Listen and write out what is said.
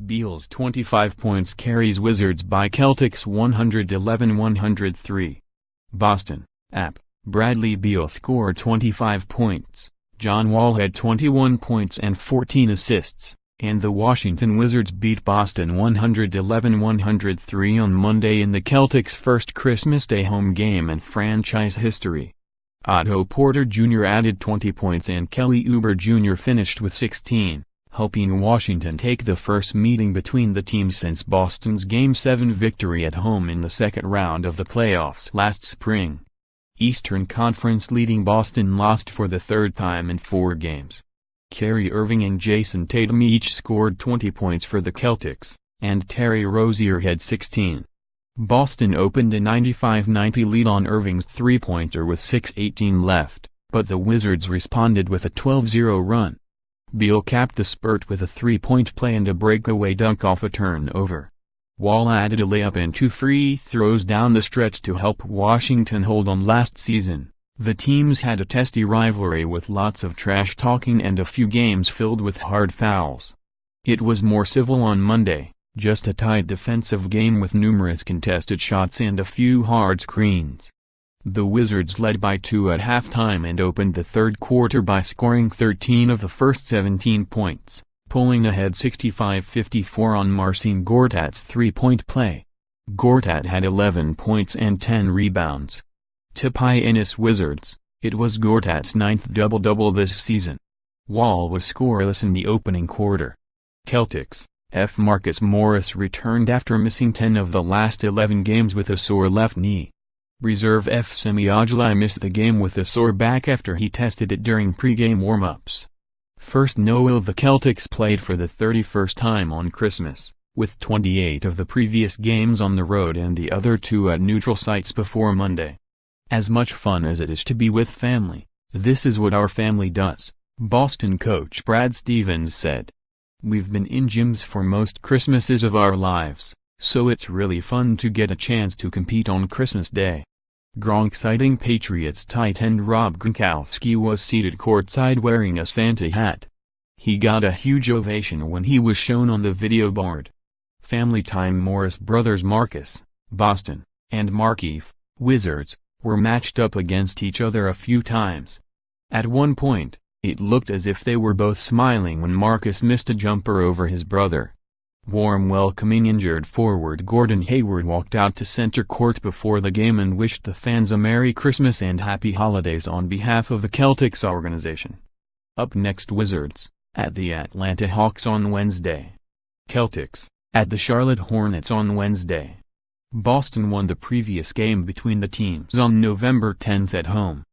Beals 25 points carries Wizards by Celtics 111-103. Boston, App. Bradley Beal scored 25 points, John Wall had 21 points and 14 assists, and the Washington Wizards beat Boston 111-103 on Monday in the Celtics' first Christmas Day home game in franchise history. Otto Porter Jr. added 20 points and Kelly Oubre Jr. finished with 16, helping Washington take the first meeting between the teams since Boston's Game 7 victory at home in the second round of the playoffs last spring. Eastern Conference leading Boston lost for the third time in 4 games. Kyrie Irving and Jayson Tatum each scored 20 points for the Celtics, and Terry Rozier had 16. Boston opened a 95-90 lead on Irving's three-pointer with 6:18 left, but the Wizards responded with a 12-0 run. Beal capped the spurt with a three-point play and a breakaway dunk off a turnover. Wall added a layup and 2 free throws down the stretch to help Washington hold on last season. The teams had a testy rivalry with lots of trash talking and a few games filled with hard fouls. It was more civil on Monday, just a tight defensive game with numerous contested shots and a few hard screens. The Wizards led by 2 at halftime and opened the third quarter by scoring 13 of the first 17 points, pulling ahead 65-54 on Marcin Gortat's three-point play. Gortat had 11 points and 10 rebounds. To Pianist Wizards, it was Gortat's 9th double-double this season. Wall was scoreless in the opening quarter. Celtics, F. Marcus Morris returned after missing 10 of the last 11 games with a sore left knee. Reserve F. Semi Ojeleye missed the game with a sore back after he tested it during pregame warm-ups. First Noel the Celtics played for the 31st time on Christmas, with 28 of the previous games on the road and the other 2 at neutral sites before Monday. As much fun as it is to be with family, this is what our family does, Boston coach Brad Stevens said. We've been in gyms for most Christmases of our lives, so it's really fun to get a chance to compete on Christmas Day. Gronk citing Patriots tight end Rob Gronkowski was seated courtside wearing a Santa hat. He got a huge ovation when he was shown on the video board. Family time. Morris brothers Marcus, Boston, and Markieff, Wizards, were matched up against each other a few times. At one point, it looked as if they were both smiling when Marcus missed a jumper over his brother. Warm welcoming injured forward Gordon Hayward walked out to center court before the game and wished the fans a Merry Christmas and Happy Holidays on behalf of the Celtics organization. Up next, Wizards, at the Atlanta Hawks on Wednesday. Celtics, at the Charlotte Hornets on Wednesday. Boston won the previous game between the teams on November 10 at home.